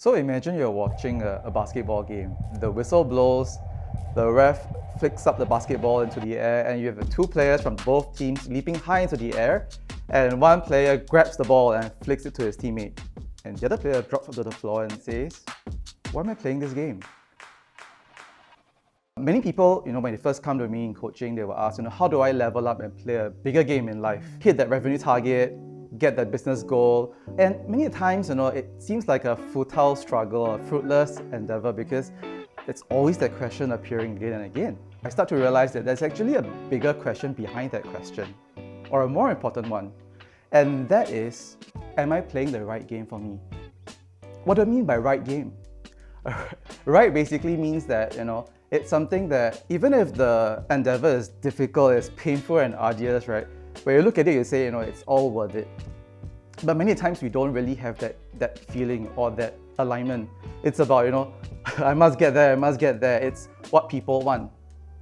So imagine you're watching a basketball game. The whistle blows, the ref flicks up the basketball into the air, and you have two players from both teams leaping high into the air, and one player grabs the ball and flicks it to his teammate. And the other player drops onto the floor and says, "Why am I playing this game?" Many people, when they first come to me in coaching, they will ask, how do I level up and play a bigger game in life? Hit that revenue target, get that business goal. And many times, it seems like a futile struggle, a fruitless endeavor, because it's always that question appearing again and again. I start to realize that there's actually a bigger question behind that question, or a more important one. And that is, am I playing the right game for me? What do I mean by right game? Right basically means that, it's something that even if the endeavor is difficult, it's painful and arduous, right? When you look at it, you say, it's all worth it. But many times we don't really have that feeling or that alignment. It's about, I must get there, I must get there. It's what people want.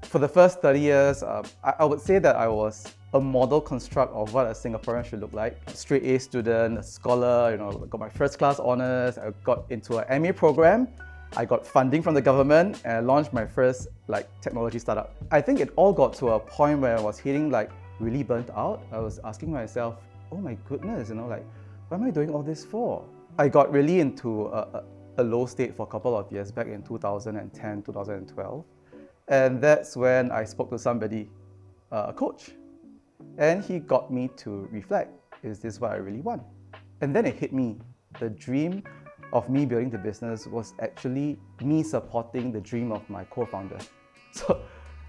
For the first 30 years, I would say that I was a model construct of what a Singaporean should look like. Straight A student, a scholar, got my first class honours, I got into an MA program, I got funding from the government, and I launched my first technology startup. I think it all got to a point where I was hitting really burnt out. I was asking myself, oh my goodness, what am I doing all this for? I got really into a low state for a couple of years back in 2010, 2012. And that's when I spoke to somebody, a coach. And he got me to reflect, is this what I really want? And then it hit me. The dream of me building the business was actually me supporting the dream of my co-founder. So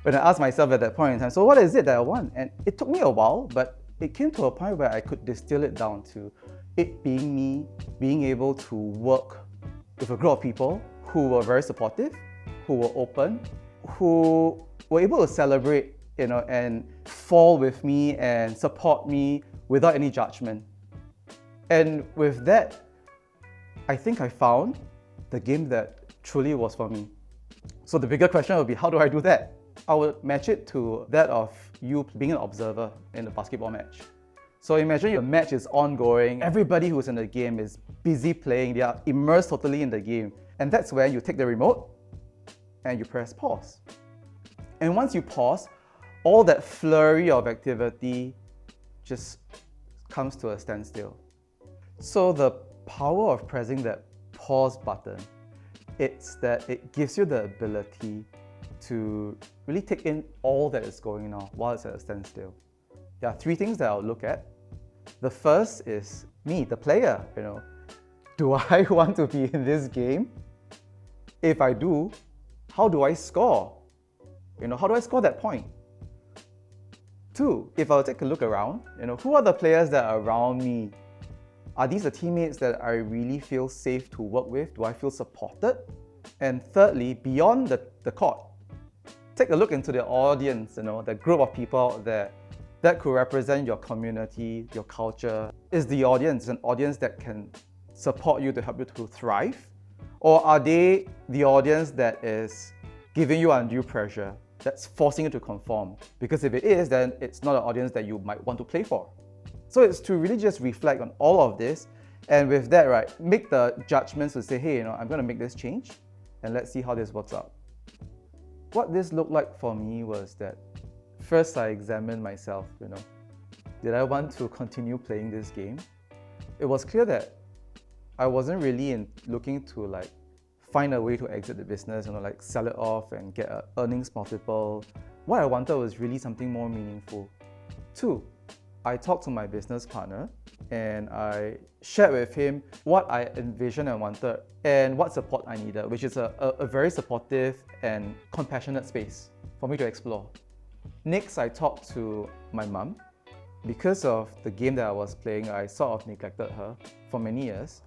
when I asked myself at that point in time, so what is it that I want? And it took me a while, but it came to a point where I could distill it down to it being me being able to work with a group of people who were very supportive, who were open, who were able to celebrate, and fall with me and support me without any judgment. And with that, I think I found the game that truly was for me. So the bigger question would be, how do I do that? I would match it to that of you being an observer in a basketball match. So imagine your match is ongoing, everybody who's in the game is busy playing, they are immersed totally in the game. And that's where you take the remote and you press pause. And once you pause, all that flurry of activity just comes to a standstill. So the power of pressing that pause button, it's that it gives you the ability to really take in all that is going on while it's at a standstill. There are three things that I'll look at. The first is me, the player. Do I want to be in this game? If I do, how do I score? How do I score that point? Two, if I'll take a look around, who are the players that are around me? Are these the teammates that I really feel safe to work with? Do I feel supported? And thirdly, beyond the court, take a look into the audience, the group of people out there that could represent your community, your culture. Is the audience an audience that can support you to help you to thrive? Or are they the audience that is giving you undue pressure, that's forcing you to conform? Because if it is, then it's not an audience that you might want to play for. So it's to really just reflect on all of this, and with that, make the judgments to say, hey, I'm going to make this change, and let's see how this works out. What this looked like for me was that first I examined myself, did I want to continue playing this game? It was clear that I wasn't really looking to find a way to exit the business, sell it off and get an earnings multiple. What I wanted was really something more meaningful. Two, I talked to my business partner and I shared with him what I envisioned and wanted and what support I needed, which is a very supportive and compassionate space for me to explore. Next, I talked to my mum. Because of the game that I was playing, I sort of neglected her for many years.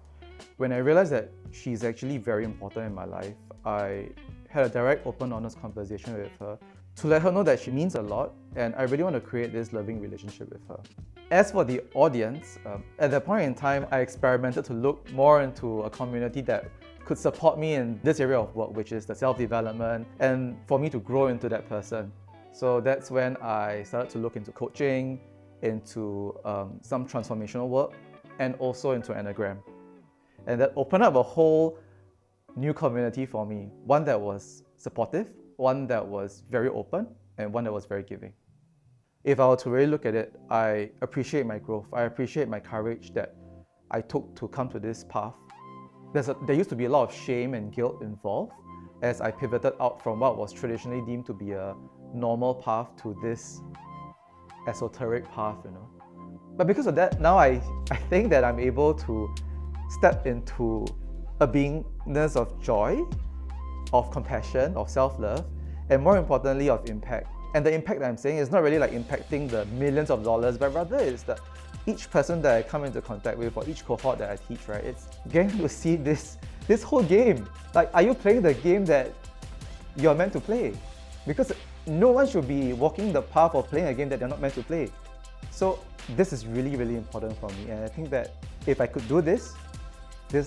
When I realized that she's actually very important in my life, I had a direct, open, honest conversation with her to let her know that she means a lot and I really want to create this loving relationship with her. As for the audience, at that point in time, I experimented to look more into a community that could support me in this area of work, which is the self-development, and for me to grow into that person. So that's when I started to look into coaching, into some transformational work, and also into Enneagram. And that opened up a whole new community for me. One that was supportive, one that was very open, and one that was very giving. If I were to really look at it, I appreciate my growth. I appreciate my courage that I took to come to this path. There used to be a lot of shame and guilt involved as I pivoted out from what was traditionally deemed to be a normal path to this esoteric path, But because of that, now I think that I'm able to step into a beingness of joy, of compassion, of self-love, and more importantly, of impact. And the impact that I'm saying is not really like impacting the millions of dollars, but rather it's that each person that I come into contact with or each cohort that I teach, right, it's getting to see this whole game. Like, are you playing the game that you're meant to play? Because no one should be walking the path of playing a game that they're not meant to play. So this is really, really important for me. And I think that if I could do this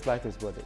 life is worth it.